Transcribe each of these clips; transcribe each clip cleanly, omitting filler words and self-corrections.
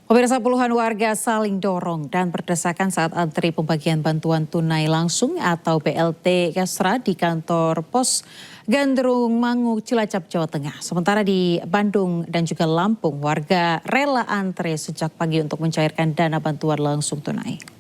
Pemirsa, puluhan warga saling dorong dan berdesakan saat antri pembagian bantuan tunai langsung atau BLT Kesra di kantor pos Gandrung Mangu, Cilacap, Jawa Tengah. Sementara di Bandung dan juga Lampung, warga rela antre sejak pagi untuk mencairkan dana bantuan langsung tunai.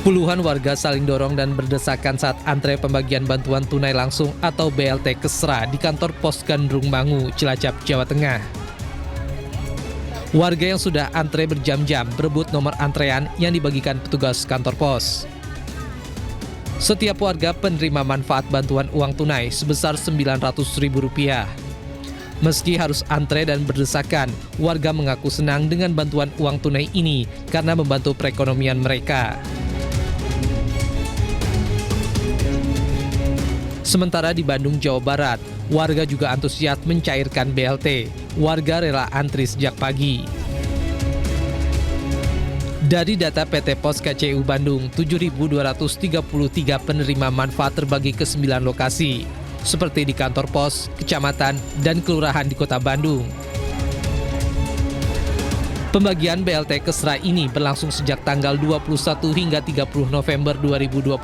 Puluhan warga saling dorong dan berdesakan saat antre pembagian bantuan tunai langsung atau BLT Kesra di kantor pos Gandrung Mangu, Cilacap, Jawa Tengah. Warga yang sudah antre berjam-jam berebut nomor antrean yang dibagikan petugas kantor pos. Setiap warga penerima manfaat bantuan uang tunai sebesar Rp900.000. Meski harus antre dan berdesakan, warga mengaku senang dengan bantuan uang tunai ini karena membantu perekonomian mereka. Sementara di Bandung, Jawa Barat, warga juga antusias mencairkan BLT. Warga rela antri sejak pagi. Dari data PT Pos KCU Bandung, 7.233 penerima manfaat terbagi ke 9 lokasi, seperti di kantor pos, kecamatan, dan kelurahan di Kota Bandung. Pembagian BLT Kesra ini berlangsung sejak tanggal 21 hingga 30 November 2025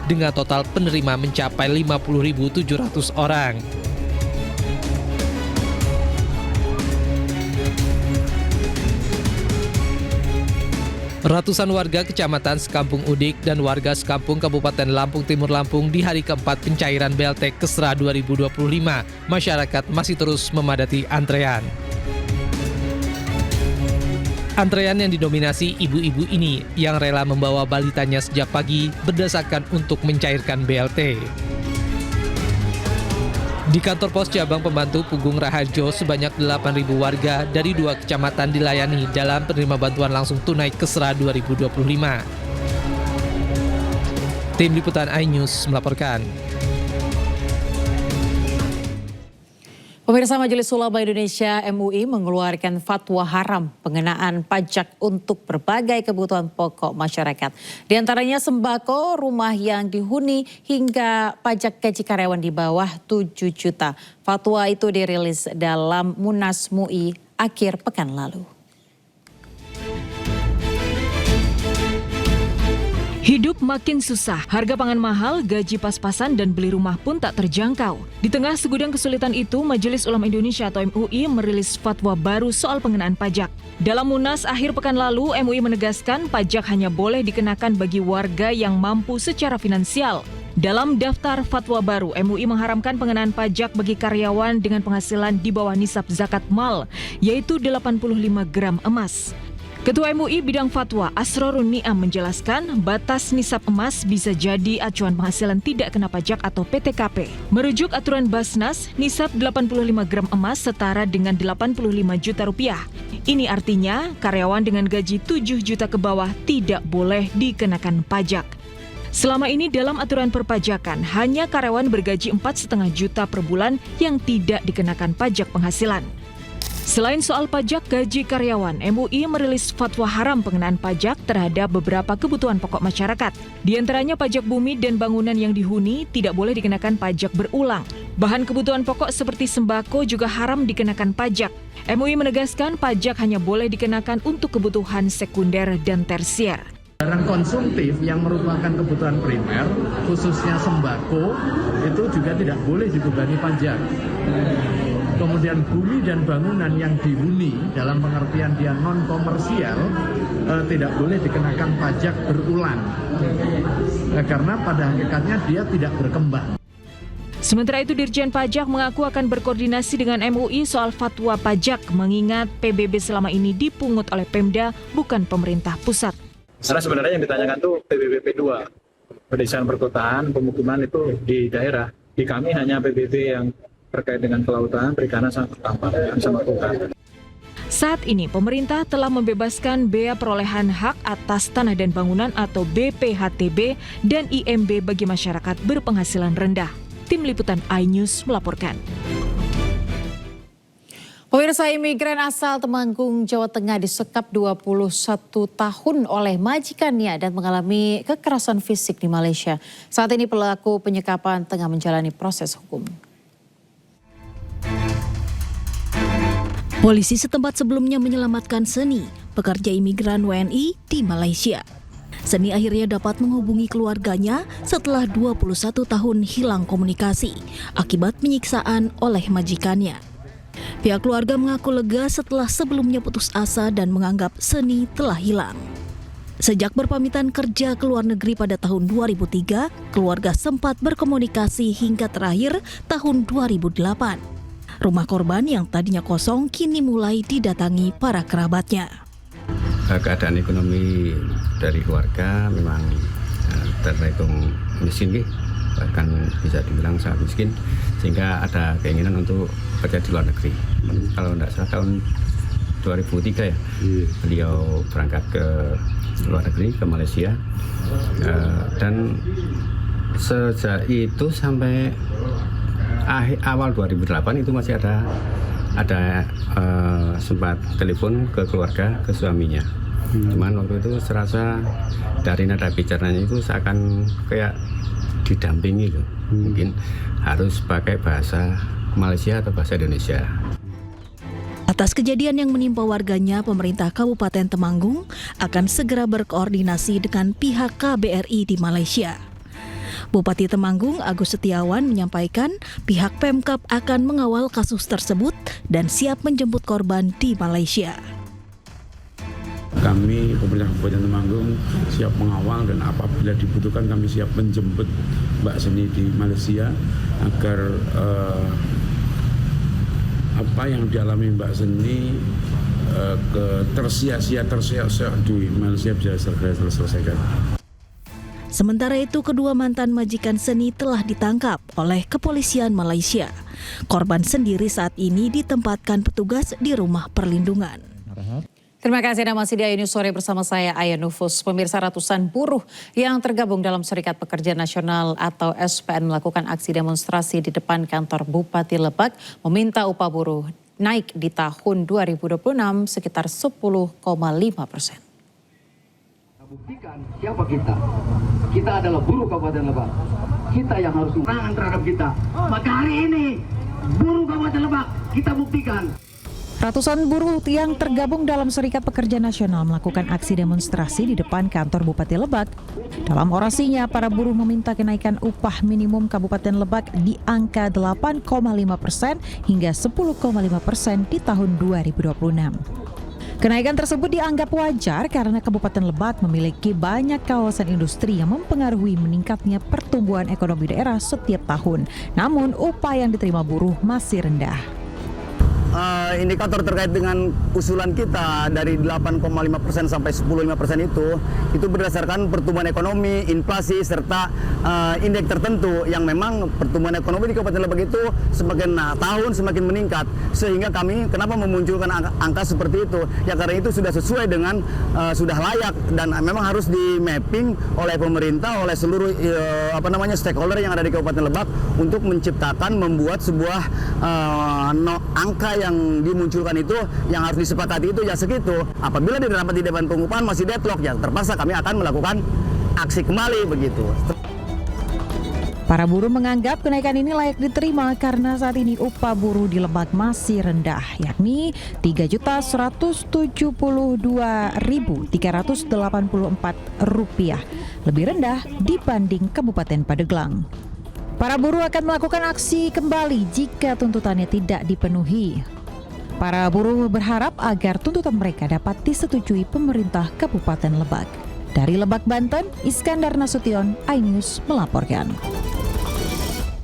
dengan total penerima mencapai 50.700 orang. Ratusan warga Kecamatan Sekampung Udik dan warga Sekampung Kabupaten Lampung Timur Lampung di hari keempat pencairan BLT Kesra 2025, masyarakat masih terus memadati antrean. Antrean yang didominasi ibu-ibu ini yang rela membawa balitanya sejak pagi berdesakan untuk mencairkan BLT. Di kantor pos cabang pembantu Pugung Raharjo sebanyak 8.000 warga dari 2 kecamatan dilayani dalam penerima bantuan langsung tunai Kesra 2025. Tim Liputan iNews melaporkan. Pemirsa, Majelis Ulama Indonesia MUI mengeluarkan fatwa haram pengenaan pajak untuk berbagai kebutuhan pokok masyarakat. Di antaranya sembako, rumah yang dihuni, hingga pajak gaji karyawan di bawah 7 juta. Fatwa itu dirilis dalam Munas MUI akhir pekan lalu. Hidup makin susah, harga pangan mahal, gaji pas-pasan, dan beli rumah pun tak terjangkau. Di tengah segudang kesulitan itu, Majelis Ulama Indonesia atau MUI merilis fatwa baru soal pengenaan pajak. Dalam Munas akhir pekan lalu, MUI menegaskan pajak hanya boleh dikenakan bagi warga yang mampu secara finansial. Dalam daftar fatwa baru, MUI mengharamkan pengenaan pajak bagi karyawan dengan penghasilan di bawah nisab zakat mal, yaitu 85 gram emas. Ketua MUI bidang fatwa Asrorun Niam menjelaskan batas nisab emas bisa jadi acuan penghasilan tidak kena pajak atau PTKP. Merujuk aturan Basnas, nisab 85 gram emas setara dengan 85 juta rupiah. Ini artinya karyawan dengan gaji 7 juta ke bawah tidak boleh dikenakan pajak. Selama ini dalam aturan perpajakan, hanya karyawan bergaji 4,5 juta per bulan yang tidak dikenakan pajak penghasilan. Selain soal pajak gaji karyawan, MUI merilis fatwa haram pengenaan pajak terhadap beberapa kebutuhan pokok masyarakat. Di antaranya pajak bumi dan bangunan yang dihuni tidak boleh dikenakan pajak berulang. Bahan kebutuhan pokok seperti sembako juga haram dikenakan pajak. MUI menegaskan pajak hanya boleh dikenakan untuk kebutuhan sekunder dan tersier. Barang konsumtif yang merupakan kebutuhan primer, khususnya sembako, itu juga tidak boleh dibebani pajak. Kemudian bumi dan bangunan yang dihuni dalam pengertian dia non-komersial tidak boleh dikenakan pajak berulang. Karena pada hakikatnya dia tidak berkembang. Sementara itu, Dirjen Pajak mengaku akan berkoordinasi dengan MUI soal fatwa pajak, mengingat PBB selama ini dipungut oleh Pemda, bukan pemerintah pusat. Karena sebenarnya yang ditanyakan tuh PBB P2, Pedesaan Perkotaan, Pemukiman itu di daerah. Di kami hanya PBB yang terkait dengan kelautan, perikanan, sama pertambangan, sama kota. Saat ini, pemerintah telah membebaskan bea perolehan hak atas tanah dan bangunan atau BPHTB dan IMB bagi masyarakat berpenghasilan rendah. Tim Liputan iNews melaporkan. Pemirsa, imigran asal Temanggung, Jawa Tengah disekap 21 tahun oleh majikannya dan mengalami kekerasan fisik di Malaysia. Saat ini pelaku penyekapan tengah menjalani proses hukum. Polisi setempat sebelumnya menyelamatkan Seni, pekerja imigran WNI di Malaysia. Seni akhirnya dapat menghubungi keluarganya setelah 21 tahun hilang komunikasi akibat penyiksaan oleh majikannya. Pihak keluarga mengaku lega setelah sebelumnya putus asa dan menganggap Seni telah hilang. Sejak berpamitan kerja ke luar negeri pada tahun 2003, keluarga sempat berkomunikasi hingga terakhir tahun 2008. Rumah korban yang tadinya kosong kini mulai didatangi para kerabatnya. Keadaan ekonomi dari keluarga memang terhitung miskin, bahkan bisa dibilang sangat miskin, sehingga ada keinginan untuk kerja di luar negeri. Kalau tidak salah tahun 2003 ya, beliau berangkat ke luar negeri, ke Malaysia, dan sejak itu sampai awal 2008 itu masih ada sempat telepon ke keluarga, ke suaminya. Cuman waktu itu serasa dari nada bicaranya itu seakan kayak didampingi loh. Mungkin harus pakai bahasa Malaysia atau bahasa Indonesia. Atas kejadian yang menimpa warganya, pemerintah Kabupaten Temanggung akan segera berkoordinasi dengan pihak KBRI di Malaysia. Bupati Temanggung Agus Setiawan menyampaikan pihak Pemkab akan mengawal kasus tersebut dan siap menjemput korban di Malaysia. Kami pemerintah Kabupaten Temanggung siap mengawal dan apabila dibutuhkan kami siap menjemput Mbak Seni di Malaysia agar apa yang dialami Mbak Seni tersia-sia di Malaysia bisa segera terselesaikan. Sementara itu, kedua mantan majikan Seni telah ditangkap oleh kepolisian Malaysia. Korban sendiri saat ini ditempatkan petugas di rumah perlindungan. Terima kasih, Anda masih di Ayu News Sore bersama saya Aya Nufus. Pemirsa, ratusan buruh yang tergabung dalam Serikat Pekerja Nasional atau SPN melakukan aksi demonstrasi di depan kantor Bupati Lebak meminta upah buruh naik di tahun 2026 sekitar 10,5%. Buktikan siapa kita. Kita adalah buruh Kabupaten Lebak. Kita yang harus menahan terhadap kita. Maka hari ini buruh Kabupaten Lebak kita buktikan. Ratusan buruh yang tergabung dalam Serikat Pekerja Nasional melakukan aksi demonstrasi di depan kantor Bupati Lebak. Dalam orasinya, para buruh meminta kenaikan upah minimum Kabupaten Lebak di angka 8,5% hingga 10,5% di tahun 2026. Kenaikan tersebut dianggap wajar karena Kabupaten Lebak memiliki banyak kawasan industri yang mempengaruhi meningkatnya pertumbuhan ekonomi daerah setiap tahun. Namun, upah yang diterima buruh masih rendah. Indikator terkait dengan usulan kita dari 8,5% sampai 10,5% itu berdasarkan pertumbuhan ekonomi, inflasi, serta indeks tertentu yang memang pertumbuhan ekonomi di Kabupaten Lebak itu semakin tahun semakin meningkat, sehingga kami kenapa memunculkan angka seperti itu ya karena itu sudah sesuai dengan sudah layak dan memang harus di mapping oleh pemerintah, oleh seluruh stakeholder yang ada di Kabupaten Lebak untuk menciptakan membuat sebuah angka yang dimunculkan itu yang harus disepakati itu ya segitu. Apabila di rapat di Dewan Pengupahan masih deadlock ya terpaksa kami akan melakukan aksi kembali begitu. Para buruh menganggap kenaikan ini layak diterima karena saat ini upah buruh di Lebak masih rendah, yakni Rp3.172.384, lebih rendah dibanding Kabupaten Pandeglang. Para buruh akan melakukan aksi kembali jika tuntutannya tidak dipenuhi. Para buruh berharap agar tuntutan mereka dapat disetujui pemerintah Kabupaten Lebak. Dari Lebak, Banten, Iskandar Nasution, Ayu News melaporkan.